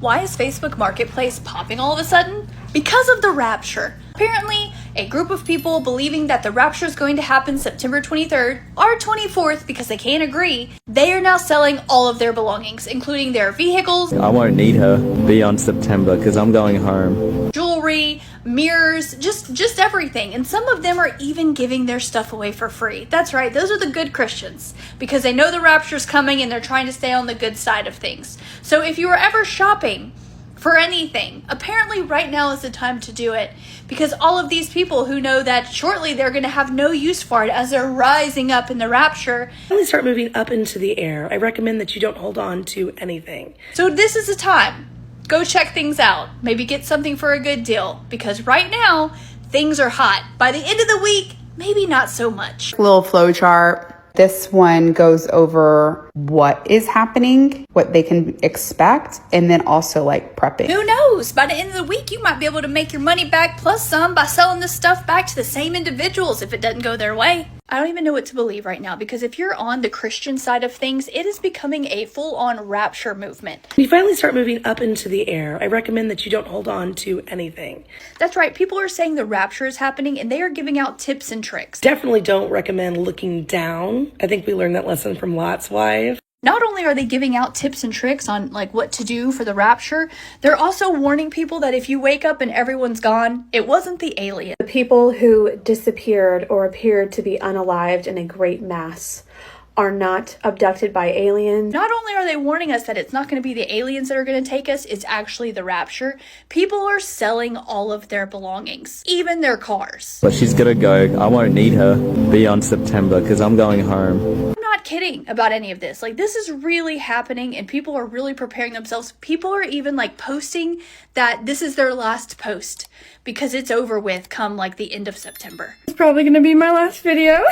Why is Facebook Marketplace popping all of a sudden? Because of the rapture. Apparently, a group of people believing that the rapture is going to happen September 23rd or 24th because they can't agree, they are now selling all of their belongings, including their vehicles. I won't need her beyond September because I'm going home. Jewelry, mirrors, just everything. And some of them are even giving their stuff away for free. That's right, those are the good Christians because they know the rapture's coming and they're trying to stay on the good side of things. So if you were ever shopping for anything, apparently right now is the time to do it because all of these people who know that shortly they're going to have no use for it as they're rising up in the rapture. When we start moving up into the air, I recommend that you don't hold on to anything. So this is the time. Go check things out. Maybe get something for a good deal because right now things are hot. By the end of the week, maybe not so much. Little flow chart. This one goes over what is happening, what they can expect, and then also like prepping. Who knows? By the end of the week, you might be able to make your money back plus some by selling this stuff back to the same individuals if it doesn't go their way. I don't even know what to believe right now because if you're on the Christian side of things, it is becoming a full-on rapture movement. When you finally start moving up into the air, I recommend that you don't hold on to anything. That's right. People are saying the rapture is happening and they are giving out tips and tricks. Definitely don't recommend looking down. I think we learned that lesson from Lot's wife. Not only are they giving out tips and tricks on like what to do for the rapture, they're also warning people that if you wake up and everyone's gone, it wasn't the alien. The people who disappeared or appeared to be unalived in a great mass are not abducted by aliens. Not only are they warning us that it's not going to be the aliens that are going to take us, it's actually the rapture. People are selling all of their belongings, even their cars. But she's gonna go. I won't need her beyond September because I'm going home. I'm not kidding about any of this. Like, this is really happening and people are really preparing themselves. People are even like posting that this is their last post because it's over with come like the end of September. It's probably gonna be my last video.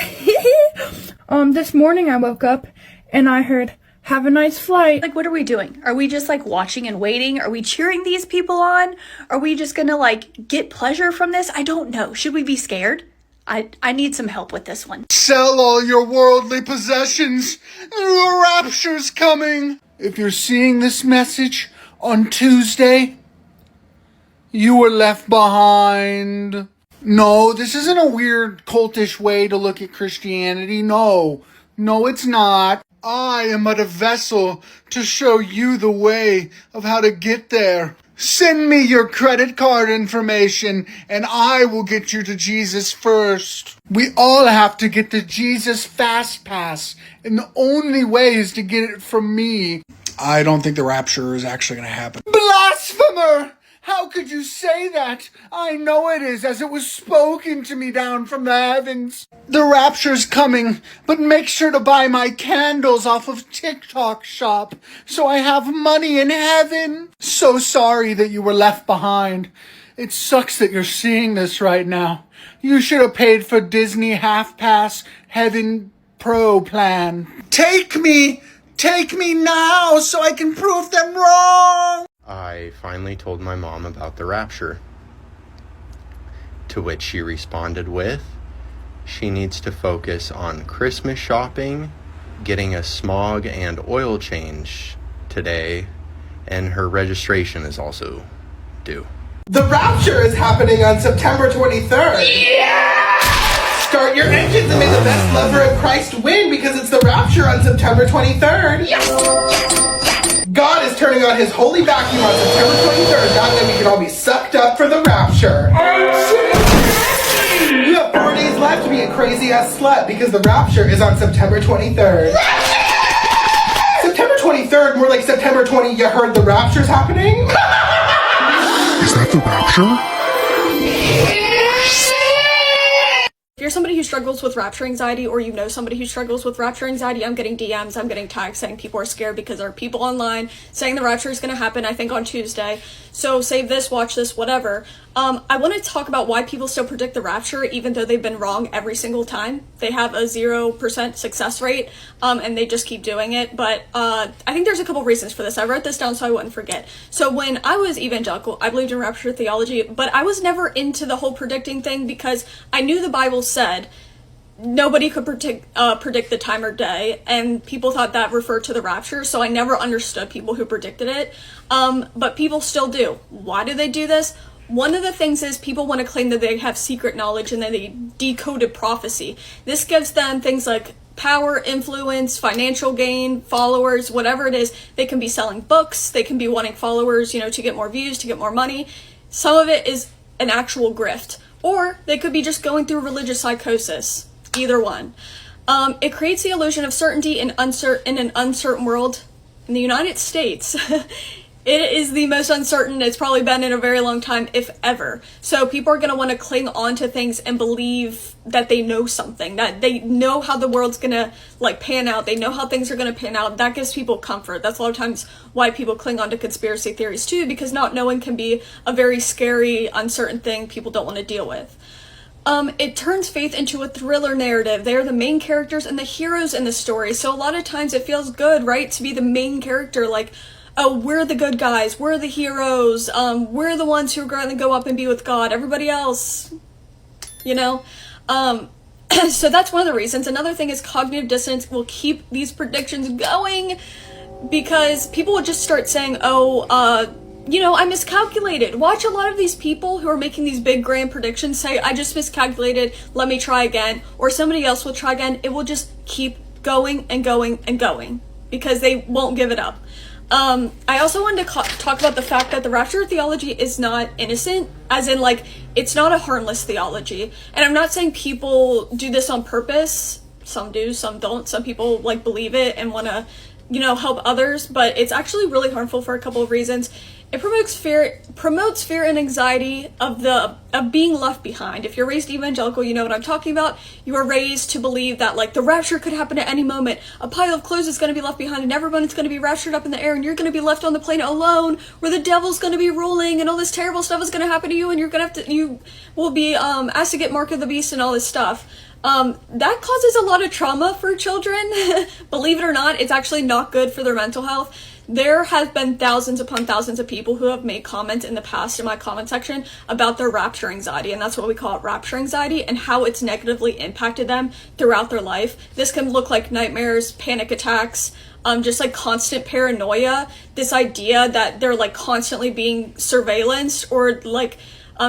This morning I woke up and I heard, "Have a nice flight." Like, what are we doing? Are we just like watching and waiting? Are we cheering these people on? Are we just gonna like get pleasure from this? I don't know. Should we be scared? I need some help with this one. Sell all your worldly possessions. The rapture's coming. If you're seeing this message on Tuesday, you were left behind. No, this isn't a weird cultish way to look at Christianity. No, it's not. I am but a vessel to show you the way of how to get there. Send me your credit card information and I will get you to Jesus first. We all have to get the Jesus Fast Pass, and the only way is to get it from me. I don't think the rapture is actually going to happen. Blasphemer! How could you say that? I know it is, as it was spoken to me down from the heavens. The rapture's coming, but make sure to buy my candles off of TikTok shop so I have money in heaven. So sorry that you were left behind. It sucks that you're seeing this right now. You should have paid for Disney Half Pass Heaven Pro plan. Take me now so I can prove them wrong. I finally told my mom about the rapture, to which she responded with, she needs to focus on Christmas shopping, getting a smog and oil change today, and her registration is also due. The rapture is happening on September 23rd. Yeah! Start your engines and may the best lover of Christ win because it's the rapture on September 23rd. Yes! God is turning on his holy vacuum on September 23rd. That way we can all be sucked up for the rapture. You have 4 days left to be a crazy-ass slut because the rapture is on September 23rd. September 23rd, more like September 20, you heard the rapture's happening? Is that the rapture? If you're somebody who struggles with rapture anxiety, or you know somebody who struggles with rapture anxiety, I'm getting DMs, I'm getting tags saying people are scared because there are people online saying the rapture is going to happen, I think on Tuesday. So save this, watch this, whatever. I want to talk about why people still predict the rapture even though they've been wrong every single time. They have a 0% success rate, and they just keep doing it. But I think there's a couple reasons for this. I wrote this down so I wouldn't forget. So when I was evangelical, I believed in rapture theology, but I was never into the whole predicting thing because I knew the Bible said nobody could predict the time or day, and people thought that referred to the rapture, so I never understood people who predicted it, but people still do. Why do they do this? One of the things is people want to claim that they have secret knowledge and that they decoded prophecy. This gives them things like power, influence, financial gain, followers, whatever it is. They can be selling books, they can be wanting followers, you know, to get more views, to get more money. Some of it is an actual grift, or they could be just going through religious psychosis. Either one. It creates the illusion of certainty in an uncertain world. In the United States, it is the most uncertain it's probably been in a very long time, if ever. So people are going to want to cling on to things and believe that they know something, that they know how the world's going to like pan out. They know how things are going to pan out. That gives people comfort. That's a lot of times why people cling on to conspiracy theories too, because not knowing can be a very scary, uncertain thing people don't want to deal with. It turns faith into a thriller narrative. They are the main characters and the heroes in the story. So a lot of times it feels good, right, to be the main character. Like, oh, we're the good guys. We're the heroes. We're the ones who are going to go up and be with God. Everybody else, you know? So that's one of the reasons. Another thing is cognitive dissonance will keep these predictions going, because people will just start saying, oh, you know, I miscalculated. Watch a lot of these people who are making these big grand predictions say, I just miscalculated, let me try again. Or somebody else will try again. It will just keep going and going and going because they won't give it up. I also wanted to talk about the fact that the rapture theology is not innocent, as in, like, it's not a harmless theology. And I'm not saying people do this on purpose. Some do, some don't. Some people, like, believe it and want to, you know, help others. But it's actually really harmful for a couple of reasons. It promotes fear and anxiety of being left behind. If you're raised evangelical, you know what I'm talking about. You are raised to believe that, like, the rapture could happen at any moment. A pile of clothes is going to be left behind and everyone's going to be raptured up in the air and you're going to be left on the planet alone where the devil's going to be ruling and all this terrible stuff is going to happen to you and you will be asked to get mark of the beast and all this stuff. That causes a lot of trauma for children. Believe it or not, it's actually not good for their mental health. There have been thousands upon thousands of people who have made comments in the past in my comment section about their rapture anxiety, and that's what we call it, rapture anxiety, and how it's negatively impacted them throughout their life. This can look like nightmares, panic attacks, just like constant paranoia, this idea that they're like constantly being surveillanced, or like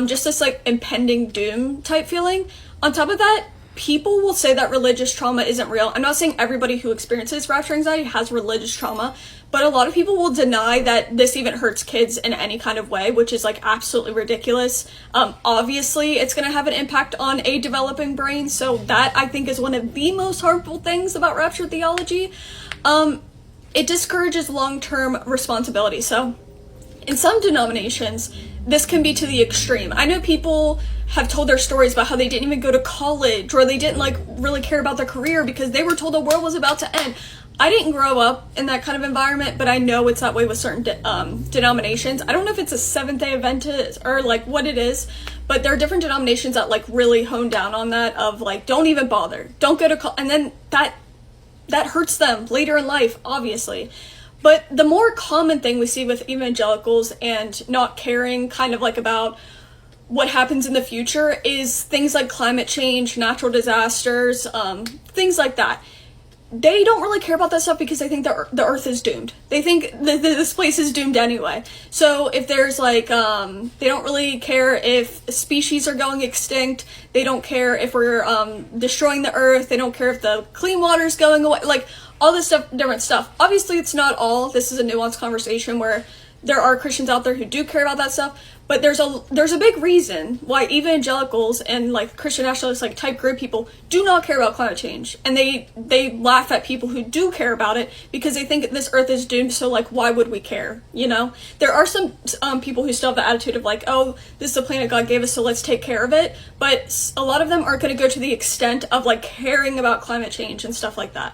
just this like impending doom type feeling. On top of that, people will say that religious trauma isn't real. I'm not saying everybody who experiences rapture anxiety has religious trauma, but a lot of people will deny that this even hurts kids in any kind of way, which is like absolutely ridiculous. Obviously, it's going to have an impact on a developing brain, so that I think is one of the most harmful things about rapture theology. It discourages long-term responsibility. So in some denominations, this can be to the extreme. I know people have told their stories about how they didn't even go to college, or they didn't like really care about their career because they were told the world was about to end. I didn't grow up in that kind of environment, but I know it's that way with certain denominations. I don't know if it's a Seventh-day Adventist or like what it is, but there are different denominations that like really hone down on that of like, don't even bother, don't go to college, and then that hurts them later in life, obviously. But the more common thing we see with evangelicals and not caring kind of like about what happens in the future is things like climate change, natural disasters, things like that. They don't really care about that stuff because they think the earth is doomed. They think this place is doomed anyway. So if there's like, they don't really care if species are going extinct. They don't care if we're destroying the earth. They don't care if the clean water is going away. Like all this stuff, different stuff. Obviously, it's not all. This is a nuanced conversation where there are Christians out there who do care about that stuff. But there's a big reason why evangelicals and like Christian nationalist like type group people do not care about climate change, and they laugh at people who do care about it because they think this earth is doomed. So like, why would we care? You know, there are some people who still have the attitude of like, oh, this is the planet God gave us, so let's take care of it. But a lot of them aren't going to go to the extent of like caring about climate change and stuff like that.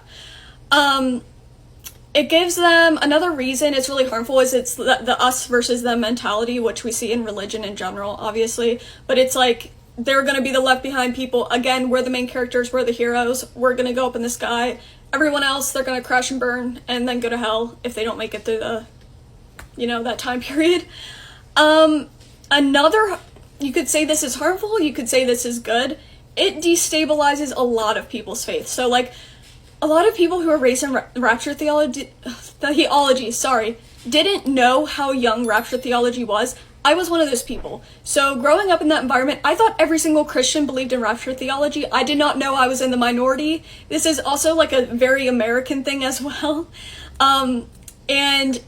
It gives them another reason it's really harmful is it's the us versus them mentality, which we see in religion in general, obviously. But it's like, they're going to be the left behind people. Again, we're the main characters, we're the heroes. We're going to go up in the sky. Everyone else, they're going to crash and burn and then go to hell if they don't make it through the, you know, that time period. You could say this is harmful, you could say this is good. it destabilizes a lot of people's faith. So, like, a lot of people who are raised in rapture theology, didn't know how young rapture theology was. I was one of those people. So growing up in that environment, I thought every single Christian believed in rapture theology. I did not know I was in the minority. This is also like a very American thing as well. And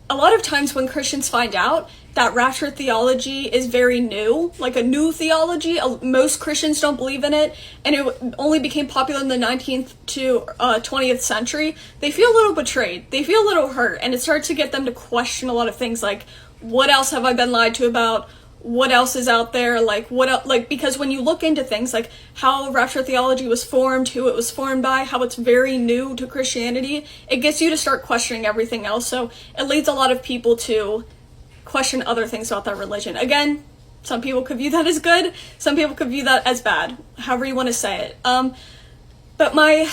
a lot of times when Christians find out that rapture theology is very new, like a new theology, most Christians don't believe in it, and it only became popular in the 19th to 20th century, they feel a little betrayed. They feel a little hurt, and it starts to get them to question a lot of things, like, what else have I been lied to about? What else is out there? Like, what else? Like, because when you look into things like how rapture theology was formed, who it was formed by, how it's very new to Christianity, it gets you to start questioning everything else. So it leads a lot of people to question other things about their religion. Again, some people could view that as good, some people could view that as bad, however you want to say it. But my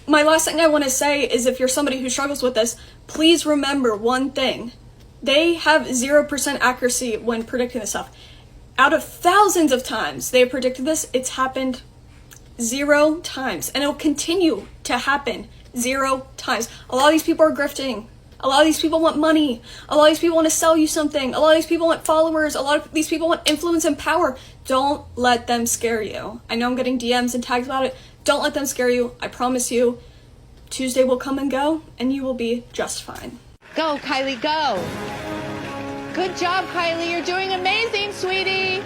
last thing I want to say is, if you're somebody who struggles with this, please remember one thing. They have 0% accuracy when predicting this stuff. Out of thousands of times they have predicted this, it's happened 0 times. And it'll continue to happen 0 times. A lot of these people are grifting. A lot of these people want money. A lot of these people want to sell you something. A lot of these people want followers. A lot of these people want influence and power. Don't let them scare you. I know I'm getting DMs and tags about it. Don't let them scare you. I promise you, Tuesday will come and go, and you will be just fine. Go, Kylie, go. Good job, Kylie. You're doing amazing, sweetie.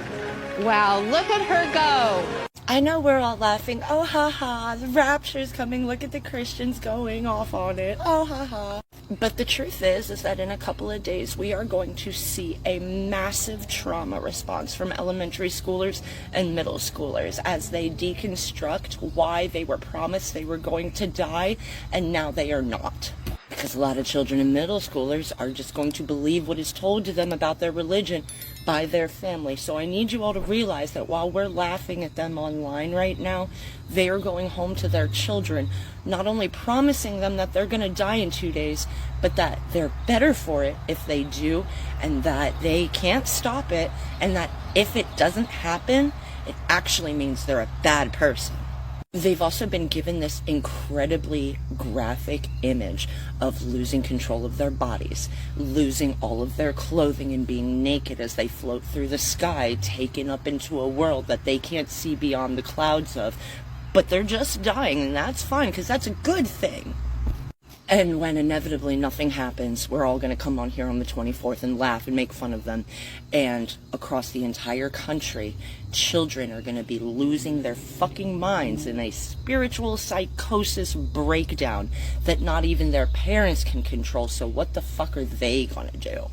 Wow, look at her go. I know we're all laughing. Oh, ha, ha. The rapture's coming. Look at the Christians going off on it. Oh, ha, ha. But the truth is that in a couple of days, we are going to see a massive trauma response from elementary schoolers and middle schoolers as they deconstruct why they were promised they were going to die, and now they are not. Because a lot of children and middle schoolers are just going to believe what is told to them about their religion by their family. So I need you all to realize that while we're laughing at them online right now, they are going home to their children, not only promising them that they're going to die in 2 days, but that they're better for it if they do, and that they can't stop it, and that if it doesn't happen, it actually means they're a bad person. They've also been given this incredibly graphic image of losing control of their bodies, losing all of their clothing and being naked as they float through the sky, taken up into a world that they can't see beyond the clouds of. But they're just dying, and that's fine, because that's a good thing. And when inevitably nothing happens, we're all going to come on here on the 24th and laugh and make fun of them. And across the entire country, children are going to be losing their fucking minds in a spiritual psychosis breakdown that not even their parents can control. So what the fuck are they going to do?